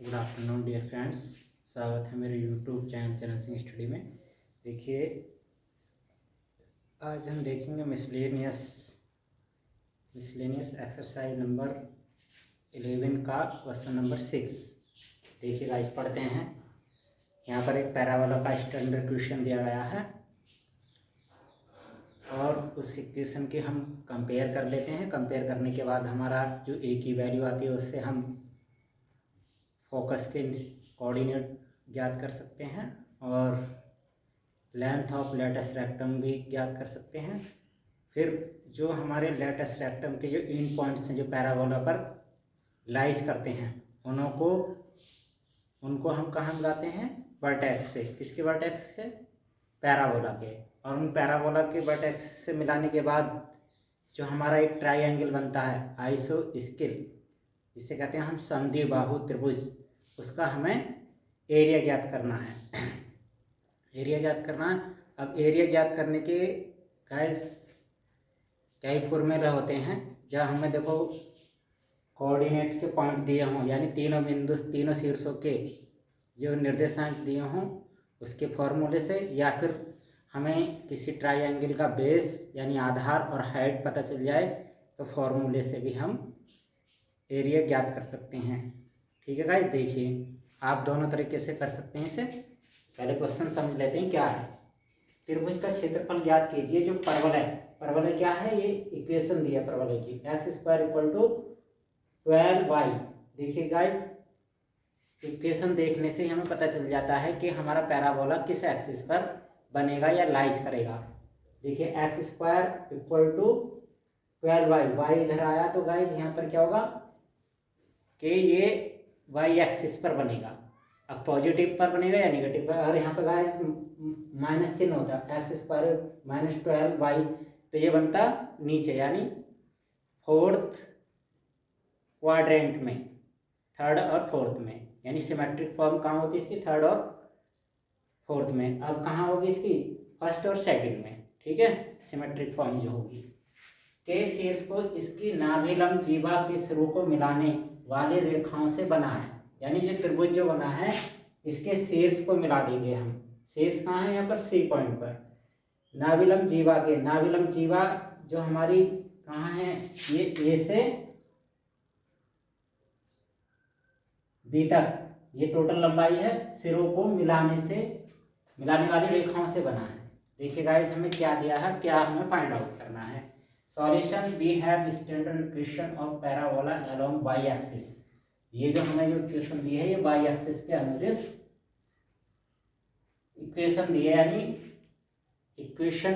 Good afternoon dear friends, स्वागत है मेरे यूट्यूब चैनल चरण सिंह स्टडी में। देखिए, आज हम देखेंगे मिसलेनियस एक्सरसाइज नंबर 11 का क्वेश्चन नंबर 6। देखिए गाइस, पढ़ते हैं। यहाँ पर एक पैराबोला का स्टैंडर्ड क्वेश्चन दिया गया है और उस इक्वेशन के हम कंपेयर कर लेते हैं। कंपेयर करने के बाद हमारा जो ए की वैल्यू आती है उससे हम फोकस के कोऑर्डिनेट ज्ञात कर सकते हैं और लेंथ ऑफ लेटस रेक्टम भी ज्ञात कर सकते हैं। फिर जो हमारे लेटस रेक्टम के जो इन पॉइंट्स हैं जो पैराबोला पर लाइज करते हैं उनको हम कहाँ मिलाते हैं? वर्टेक्स से। किसके वर्टेक्स से? पैराबोला के। और उन पैराबोला के वर्टेक्स से मिलाने के बाद जो हमारा एक ट्राइएंगल बनता है आइसोस्केल, जिसे कहते हैं हम समद्विबाहु त्रिभुज, उसका हमें एरिया ज्ञात करना है। एरिया ज्ञात करना है। अब एरिया ज्ञात करने के गाइस कई फॉर्मूले होते हैं। जब हमें देखो कोऑर्डिनेट के पॉइंट दिए हों, यानी तीनों बिंदु तीनों शीर्षों के जो निर्देशांक दिए हों उसके फॉर्मूले से, या फिर हमें किसी ट्राइएंगल का बेस यानी आधार और हाइट पता चल जाए तो फॉर्मूले से भी हम एरिया ज्ञात कर सकते हैं। ठीक है गाइस, देखिए आप दोनों तरीके से कर सकते हैं इसे। पहले क्वेश्चन समझ लेते हैं क्या है। त्रिभुज का क्षेत्रफल ज्ञात कीजिए। जो परवलय क्या है, ये इक्वेशन दिया परवलय की, x² = 12y। देखिए गाइस, इक्वेशन देखने से हमें पता चल जाता है कि हमारा पैराबोला किस एक्सिस पर बनेगा या लाइज करेगा। देखिए x² = 12y, y इधर आया तो गाइस यहाँ पर क्या होगा कि ये y एक्सिस पर बनेगा। अब पॉजिटिव पर बनेगा या नेगेटिव पर। और यहाँ पर गाइस माइनस चिन्ह होता है, x² - 12y, तो ये बनता नीचे यानी फोर्थ क्वाड्रेंट में, थर्ड और फोर्थ में, यानी सिमेट्रिक फॉर्म कहाँ होती है इसकी? थर्ड और फोर्थ में। अब कहाँ होगी इसकी? फर्स्ट और सेकंड में। ठीक है, सिमेट्रिक फॉर्म जो होगी के शीर्ष को इसकी नाभिलंब जीवा के सिरों को मिलाने वाली रेखाओं से बना है। यानी ये त्रिभुज जो बना है इसके शीर्ष को मिला देंगे हम। शीर्ष कहाँ है? यहाँ पर सी पॉइंट पर। नाभिलंब जीवा के, नाभिलंब जीवा जो हमारी कहाँ है? ये ए से बी तक, ये टोटल लंबाई है। सिरों को मिलाने वाली रेखाओं से बना है। देखिए गाइस, हमें क्या दिया है, क्या हमें फाइंड आउट करना है। Solution, we have standard equation of parabola along y axis. ये जो हमें जो इक्वेशन दी है ये वाई एक्सिस के अनुदिश इक्वेशन दी है, यानी इक्वेशन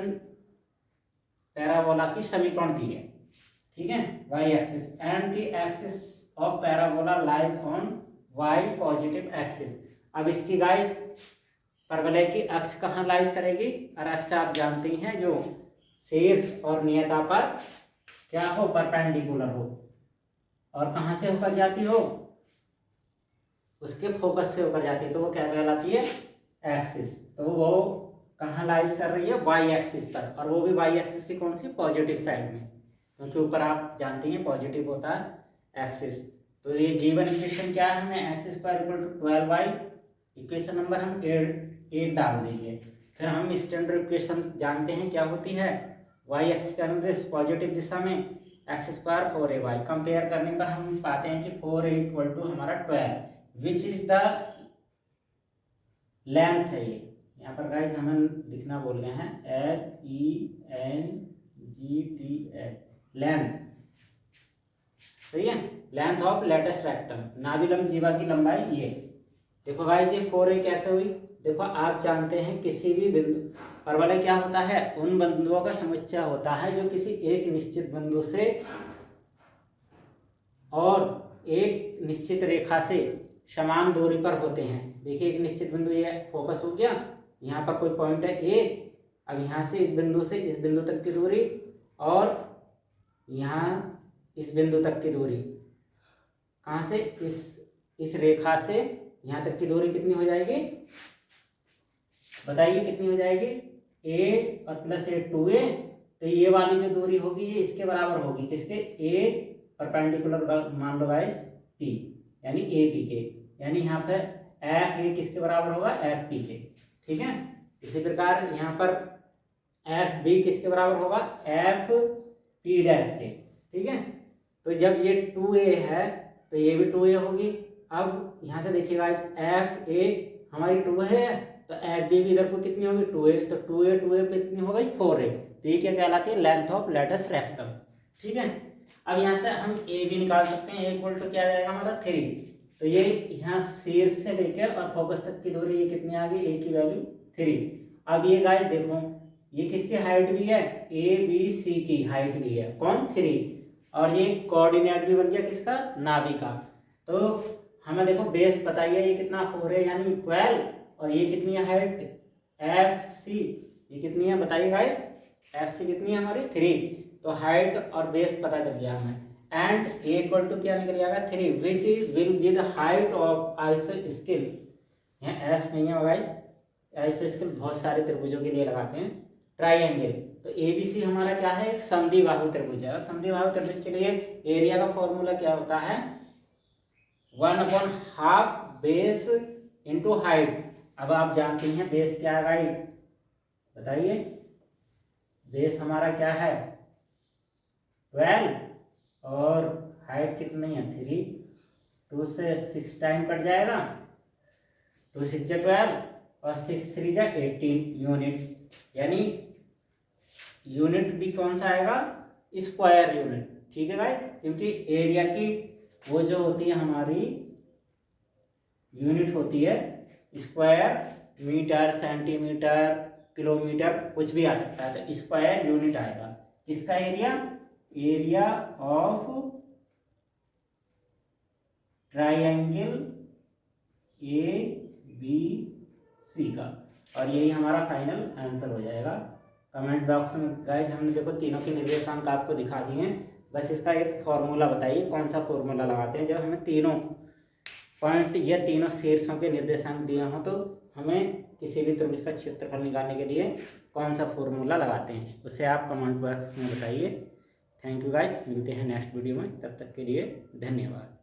पैराबोला की समीकरण दी है। ठीक है, y axis and the axis of parabola lies on y positive axis. अब इसकी गाइस परवलय की अक्ष कहाँ लाइज करेगी? और अक्ष आप जानते ही हैं जो शीर्ष और नियता पर क्या हो? परपेंडिकुलर हो। और कहाँ से होकर जाती हो? उसके फोकस से होकर जाती है, तो वो क्या कहलाती है? एक्सिस। तो वो कहाँ लाइज कर रही है? वाई एक्सिस पर। और वो भी वाई एक्सिस की कौन सी? पॉजिटिव साइड में, क्योंकि ऊपर आप जानते हैं पॉजिटिव होता है एक्सिस। तो ये गिवन इक्वेशन क्या है? हमें x² = 12y, इक्वेशन नंबर हम 8 डाल देंगे। फिर हम स्टैंडर्ड इक्वेशन जानते हैं क्या होती है? y एक्सिस के अनुदिश पॉजिटिव दिशा में x² 4ay। कंपेयर करने पर हम पाते हैं कि 4a = हमारा 12, विच इज द लेंथ है। ये यहाँ पर गाइस हमें लिखना बोल रहे हैं LENGTH, लेंथ। सही है, लेंथ ऑफ लेटस रेक्टम, नाभिलंब जीवा की लंबाई ये। देखो गाइस, ये 4a कैसे हुई? देखो आप जानते हैं किसी भी बिंदु परवलय क्या होता है? उन बिंदुओं का समुच्चय होता है जो किसी एक निश्चित बिंदु से और एक निश्चित रेखा से समान दूरी पर होते हैं। देखिए एक निश्चित बिंदु, ये फोकस हो गया, यहाँ पर कोई पॉइंट है ए। अब यहाँ से इस बिंदु से इस बिंदु तक की दूरी और यहाँ इस बिंदु तक की दूरी, कहाँ से? इस रेखा से यहाँ तक की दूरी कितनी हो जाएगी? बताइए कितनी हो जाएगी? a और +a 2a। तो ये वाली जो दूरी होगी ये इसके बराबर होगी, किसके? a परपेंडिकुलर मान लो गाइस t, यानी ए पी के। यानी यहाँ पर एफ ए किसके बराबर होगा, एफ पी के। ठीक है, इसी प्रकार यहाँ पर एफ बी किसके बराबर होगा, एफ पी डैश के। ठीक है, तो जब ये 2a है तो ये भी 2a होगी। अब यहाँ से देखिएगा एफ ए हमारी 2 है तो एफ बी भी इधर को कितनी होगी, 2a, तो 2a पे कितनी हो गई, 4a। तो ये क्या कहलाती है, लेंथ ऑफ लेटस रेक्टम। ठीक है, अब यहाँ से हम ए भी निकाल सकते हैं, ए इक्वल टू क्या आ जाएगा हमारा 3। तो ये यहाँ शीर्ष से लेकर और फोकस तक की दूरी ये कितनी आ गई, ए की वैल्यू 3। अब ये गाइस देखो ये किसकी हाइट भी है, ए बी सी की हाइट भी है, कौन, 3। और ये कोऑर्डिनेट भी बन गया किसका, नाभि का। तो हमें देखो बेस पता ही है, ये कितना 4 है यानी 12, और ये कितनी है हाइट, एफ सी, ये कितनी है बताइए गाइस, एफ सी कितनी है हमारी 3। तो हाइट और बेस पता चल गया हमें। एंड ए इक्वल टू क्या निकल जाएगा, 3, which will be the height of आइसोस्केल। यहाँ एस नहीं है गाइस, आइसोस्केल बहुत सारे त्रिभुजों के लिए लगाते हैं, ट्राइंगल। तो एबीसी हमारा क्या है, एक समद्विबाहु त्रिभुज है। समद्विबाहु त्रिभुज के लिए एरिया का फॉर्मूला क्या होता है, 1/2 बेस इंटू हाइट। अब आप जानते हैं बेस क्या है गाइड, बताइए, बेस हमारा क्या है 12 और हाइट कितनी है 3। 2 से 6 टाइम कट जाएगा, 2 6 जा 12 और 6 3 जा 18 यूनिट। यानी यूनिट भी कौन सा आएगा, स्क्वायर यूनिट। ठीक है गाइस, क्योंकि एरिया की वो जो होती है हमारी यूनिट होती है स्क्वायर, मीटर, सेंटीमीटर, किलोमीटर, कुछ भी आ सकता है। तो स्क्वायर यूनिट आएगा किसका, area, area of triangle A B C का। और यही हमारा फाइनल आंसर हो जाएगा। कमेंट बॉक्स में गाइस हमने देखो तीनों के निर्देशांक आपको दिखा दिए हैं, बस इसका एक फॉर्मूला बताइए कौन सा फॉर्मूला लगाते हैं। जब हमें तीनों पॉइंट या तीनों शीर्षों के निर्देशांक दिए हों तो हमें किसी भी त्रिभुज का क्षेत्रफल निकालने के लिए कौन सा फॉर्मूला लगाते हैं, उसे आप कमेंट बॉक्स में बताइए। थैंक यू गाइस, मिलते हैं नेक्स्ट वीडियो में, तब तक के लिए धन्यवाद।